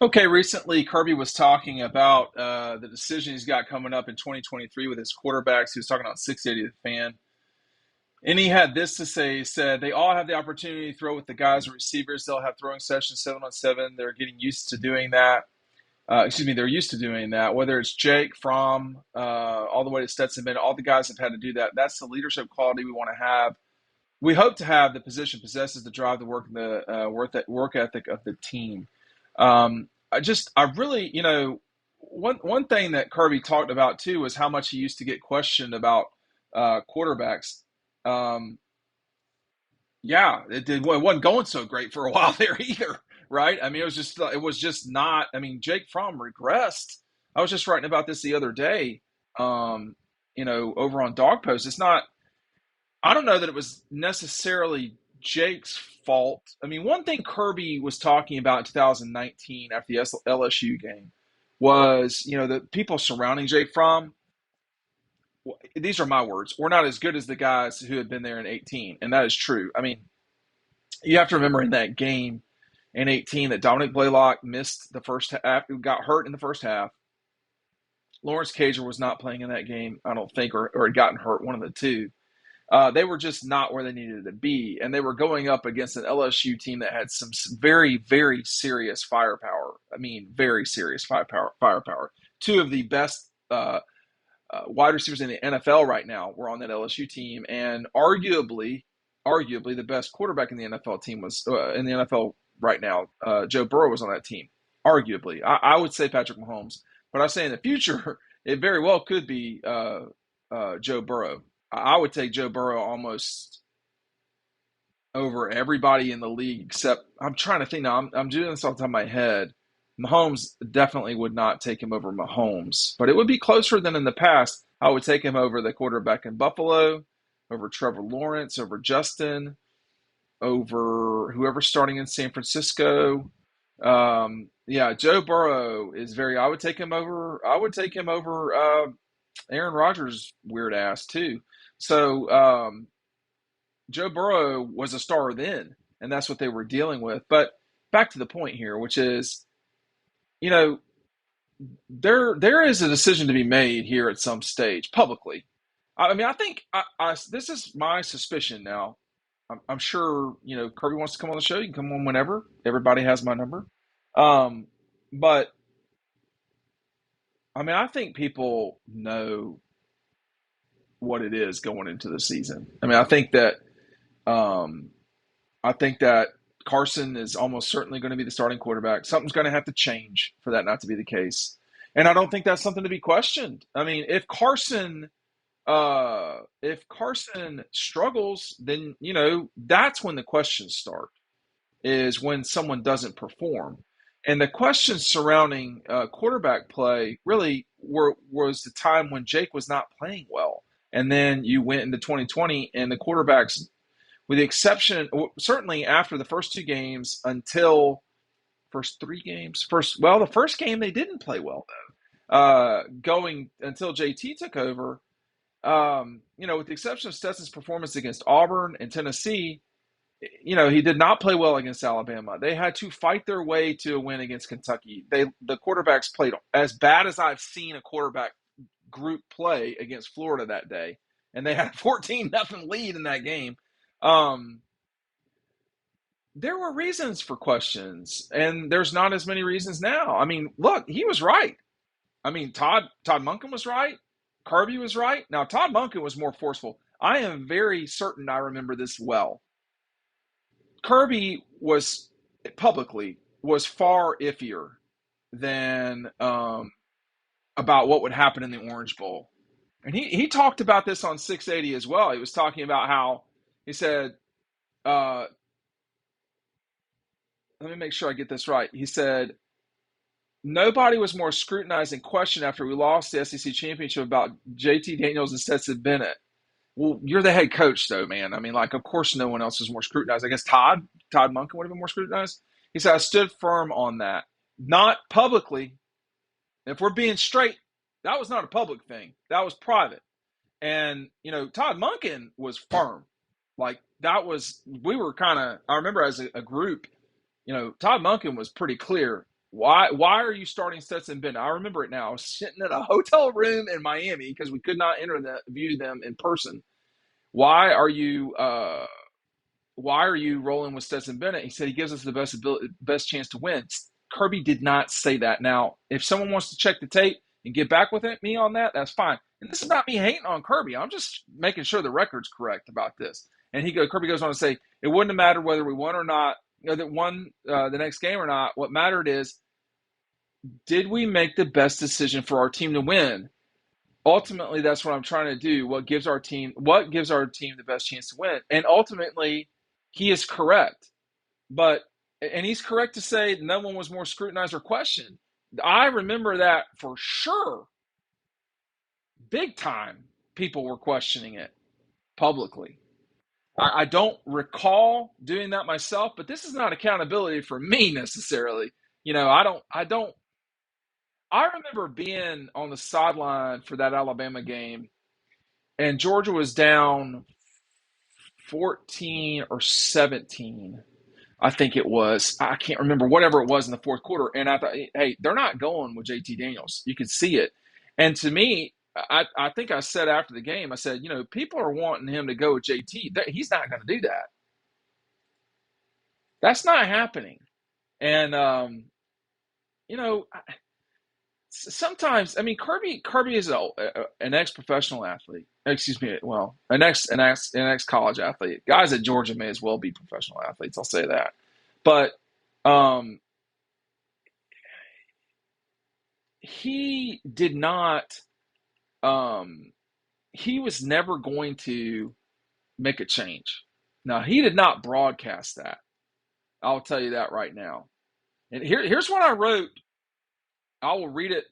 Okay, recently Kirby was talking about the decision he's got coming up in 2023 with his quarterbacks. He was talking on 680 The Fan. And he had this to say. He said, they all have the opportunity to throw with the guys and receivers. They'll have throwing sessions 7-on-7. They're getting used to doing that. They're used to doing that. Whether it's Jake, Fromm, all the way to Stetson Bennett, all the guys have had to do that. That's the leadership quality we want to have. We hope to have the position possesses to drive the work ethic of the team. I really, one thing that Kirby talked about too was how much he used to get questioned about quarterbacks. Um, yeah, it wasn't going so great for a while there either, right? I mean, it was just not. I mean, Jake Fromm regressed. I was just writing about this the other day, um, over on Dog Post. It's not. I don't know that it was necessarily Jake's fault. I mean, one thing Kirby was talking about in 2019 after the LSU game was, the people surrounding Jake Fromm. These are my words. We're not as good as the guys who had been there in 18, and that is true. I mean, you have to remember in that game in 18 that Dominic Blaylock missed the first half, got hurt in the first half. Lawrence Cager was not playing in that game, I don't think, or had gotten hurt, one of the two. They were just not where they needed to be, and they were going up against an LSU team that had some very, very serious firepower. I mean, very serious firepower. Two of the best wide receivers in the NFL right now were on that LSU team, and arguably the best quarterback in the NFL team was in the NFL right now. Joe Burrow was on that team. Arguably, I would say Patrick Mahomes, but I say in the future it very well could be Joe Burrow. I would take Joe Burrow almost over everybody in the league except I'm trying to think now. I'm doing this off the top of my head. Mahomes definitely would not take him over Mahomes, but it would be closer than in the past. I would take him over the quarterback in Buffalo, over Trevor Lawrence, over Justin, over whoever's starting in San Francisco. Yeah, Joe Burrow is very. I would take him over. I would take him over Aaron Rodgers' weird ass too. So Joe Burrow was a star then, and that's what they were dealing with. But back to the point here, which is, you know, there is a decision to be made here at some stage publicly. I mean, I think this is my suspicion now. I'm sure Kirby wants to come on the show. You can come on whenever. Everybody has my number. Um, but I mean, I think people know what it is going into the season. I mean, um, I think that Carson is almost certainly going to be the starting quarterback. Something's going to have to change for that not to be the case, and I don't think that's something to be questioned. I mean, if Carson struggles, then that's when the questions start. Is when someone doesn't perform, and the questions surrounding quarterback play really was the time when Jake was not playing well, and then you went into 2020, and the quarterbacks, with the exception, certainly after the first two games until first three games, the first game they didn't play well though. Going until JT took over, with the exception of Stetson's performance against Auburn and Tennessee, he did not play well against Alabama. They had to fight their way to a win against Kentucky. The quarterbacks played as bad as I've seen a quarterback group play against Florida that day, and they had a 14-0 lead in that game. Um, there were reasons for questions, and there's not as many reasons now. I mean, look, he was right. I mean, Todd Monken was right. Kirby was right. Now, Todd Monken was more forceful. I am very certain I remember this well. Kirby was publicly was far iffier than about what would happen in the Orange Bowl, and he talked about this on 680 as well. He was talking about how he said, uh, "Let me make sure I get this right." He said, "Nobody was more scrutinized and questioned after we lost the SEC championship about JT Daniels and Stetson Bennett." Well, you're the head coach, though, man. I mean, like, of course, no one else was more scrutinized. I guess Todd Monken would have been more scrutinized. He said, "I stood firm on that, not publicly. If we're being straight, that was not a public thing. That was private." And Todd Monken was firm. Like we were kind of. I remember as a group, Todd Monken was pretty clear. Why are you starting Stetson Bennett? I remember it now. I was sitting in a hotel room in Miami because we could not view them in person. Why are you rolling with Stetson Bennett? He said he gives us the best chance to win. Kirby did not say that. Now, if someone wants to check the tape and get back with me on that, that's fine. And this is not me hating on Kirby. I'm just making sure the record's correct about this. And Kirby goes on to say, it wouldn't have mattered whether we won or not, that won the next game or not. What mattered is, did we make the best decision for our team to win? Ultimately, that's what I'm trying to do. What gives our team the best chance to win? And ultimately, he is correct. And he's correct to say no one was more scrutinized or questioned. I remember that for sure. Big time, people were questioning it publicly. I don't recall doing that myself, but this is not accountability for me necessarily. I remember being on the sideline for that Alabama game, and Georgia was down 14 or 17. I think it was. I can't remember, whatever it was in the fourth quarter. And I thought, hey, they're not going with JT Daniels. You could see it. And to me, I think I said after the game, I said, people are wanting him to go with JT. He's not going to do that. That's not happening. And, sometimes, I mean, Kirby is an ex-professional athlete. Excuse me, well, an ex-college athlete. Guys at Georgia may as well be professional athletes. I'll say that. But he did not. He was never going to make a change. Now, he did not broadcast that. I'll tell you that right now. And here's what I wrote. I will read it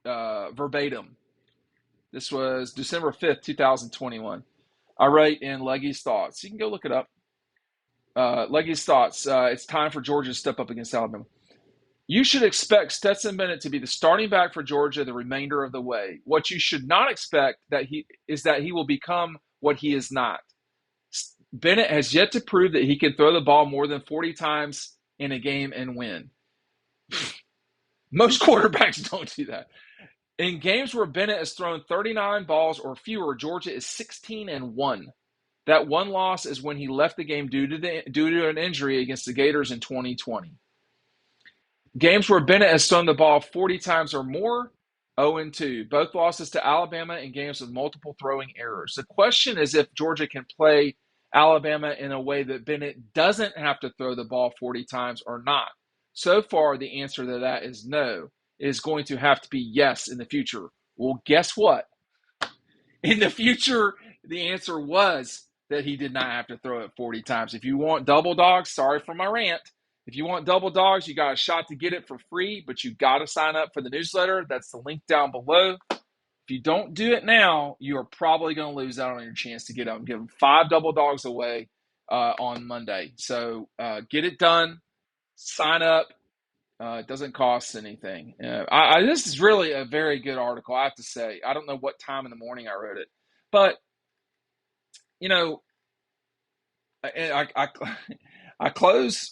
verbatim. This was December 5th, 2021. I write in Leggy's Thoughts. You can go look it up. Leggy's Thoughts. It's time for Georgia to step up against Alabama. You should expect Stetson Bennett to be the starting back for Georgia the remainder of the way. What you should not expect that he will become what he is not. Bennett has yet to prove that he can throw the ball more than 40 times in a game and win. Most quarterbacks don't do that. In games where Bennett has thrown 39 balls or fewer, Georgia is 16-1. That one loss is when he left the game due to an injury against the Gators in 2020. Games where Bennett has thrown the ball 40 times or more, 0-2. Both losses to Alabama in games with multiple throwing errors. The question is if Georgia can play Alabama in a way that Bennett doesn't have to throw the ball 40 times or not. So far, the answer to that is no. It is going to have to be yes in the future. Well, guess what? In the future, the answer was that he did not have to throw it 40 times. If you want double dogs, sorry for my rant. If you want double dogs, you got a shot to get it for free, but you got to sign up for the newsletter. That's the link down below. If you don't do it now, you are probably going to lose out on your chance to get out and give them 5 double dogs away on Monday. So get it done. Sign up. It doesn't cost anything. This is really a very good article, I have to say. I don't know what time in the morning I wrote it. But, I close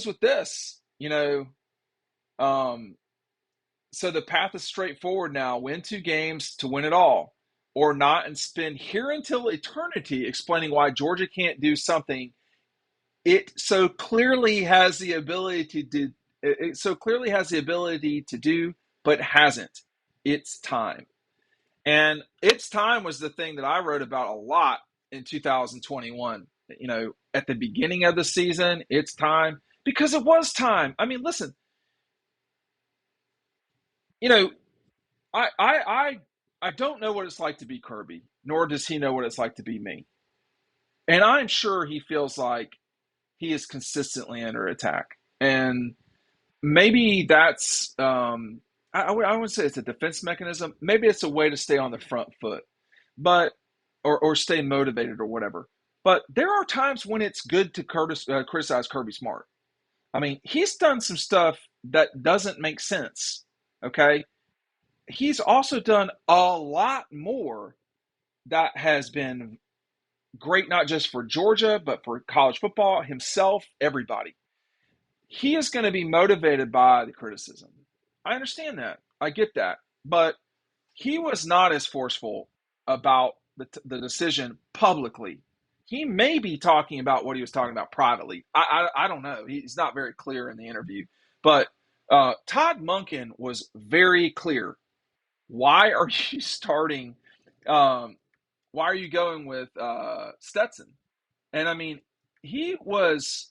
with this, so the path is straightforward now. Win 2 games to win it all, or not, and spend here until eternity explaining why Georgia can't do something it so clearly has the ability to do, but hasn't. It's time. And it's time was the thing that I wrote about a lot in 2021. At the beginning of the season, it's time, because it was time. I mean, listen, I don't know what it's like to be Kirby, nor does he know what it's like to be me. And I'm sure he feels like he is consistently under attack. And maybe that's, I wouldn't say it's a defense mechanism. Maybe it's a way to stay on the front foot, or stay motivated or whatever. But there are times when it's good to criticize Kirby Smart. I mean, he's done some stuff that doesn't make sense, okay? He's also done a lot more that has been great, not just for Georgia, but for college football, himself, everybody. he is going to be motivated by the criticism. I understand that. I get that. But he was not as forceful about the decision publicly. He may be talking about what he was talking about privately. I don't know. He's not very clear in the interview. But Todd Monken was very clear. Why are you starting? Um, why are you going with Stetson? And I mean, he was.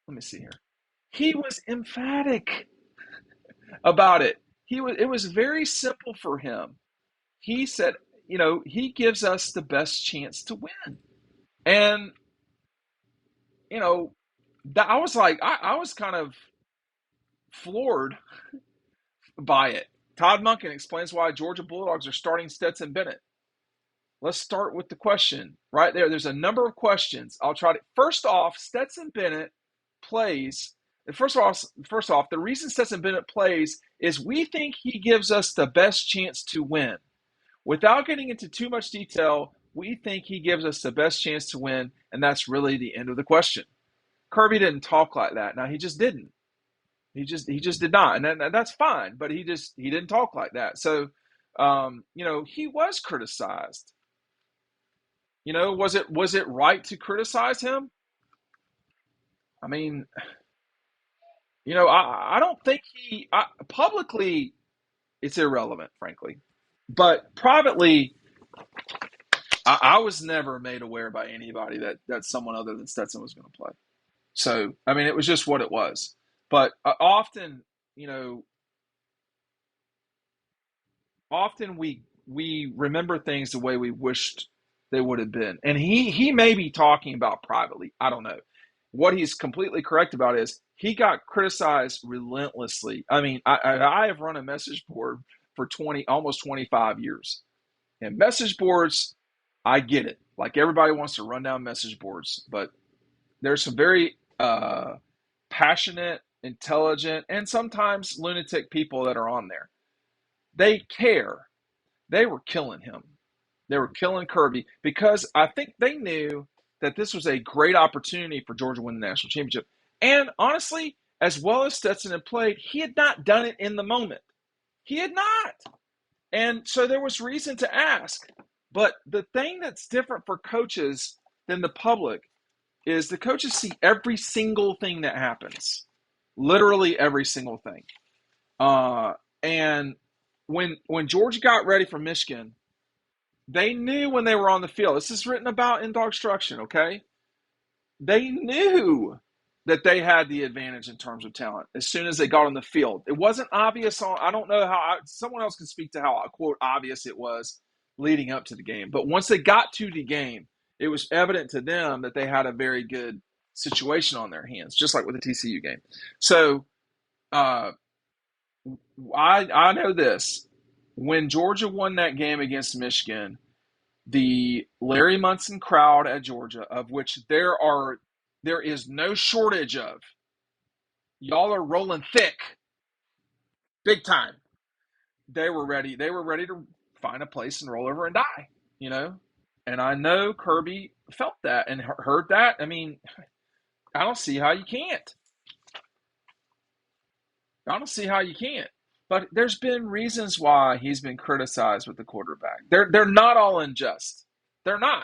Let me see here. He was emphatic about it. He was. It was very simple for him. He said, he gives us the best chance to win. And, you know, I was like, I was kind of floored by it. Todd Monken explains why Georgia Bulldogs are starting Stetson Bennett. Let's start with the question right there. There's a number of questions. I'll try to. First off, Stetson Bennett plays. First off, the reason Stetson Bennett plays is we think he gives us the best chance to win. Without getting into too much detail, we think he gives us the best chance to win, and that's really the end of the question. Kirby didn't talk like that. Now he just didn't. He just did not, and that's fine. But he didn't talk like that. So, he was criticized. Was it right to criticize him? I mean, I don't think publicly it's irrelevant, frankly, but privately I was never made aware by anybody that someone other than Stetson was going to play. So, I mean, it was just what it was. But often we remember things the way we wished they would have been. And he may be talking about privately. I don't know. What he's completely correct about is he got criticized relentlessly. I mean, I have run a message board for almost 25 years. And message boards, I get it. Like everybody wants to run down message boards, but there's some very passionate, intelligent, and sometimes lunatic people that are on there. They care. They were killing him. They were killing Kirby because I think they knew that this was a great opportunity for Georgia to win the national championship. And honestly, as well as Stetson had played, he had not done it in the moment. He had not. And so there was reason to ask. But the thing that's different for coaches than the public is the coaches see every single thing that happens. Literally every single thing. And when Georgia got ready for Michigan, they knew when they were on the field. This is written about in Dogstruction, okay? They knew that they had the advantage in terms of talent as soon as they got on the field. It wasn't obvious. I don't know how someone else can speak to how, quote, obvious it was leading up to the game. But once they got to the game, it was evident to them that they had a very good situation on their hands, just like with the TCU game. So I know this. When Georgia won that game against Michigan, the Larry Munson crowd at Georgia, of which there is no shortage of, y'all are rolling thick, big time. They were ready. They were ready to find a place and roll over and die, you know. And I know Kirby felt that and heard that. I mean, I don't see how you can't. I don't see how you can't. But there's been reasons why he's been criticized with the quarterback. They're not all unjust. They're not.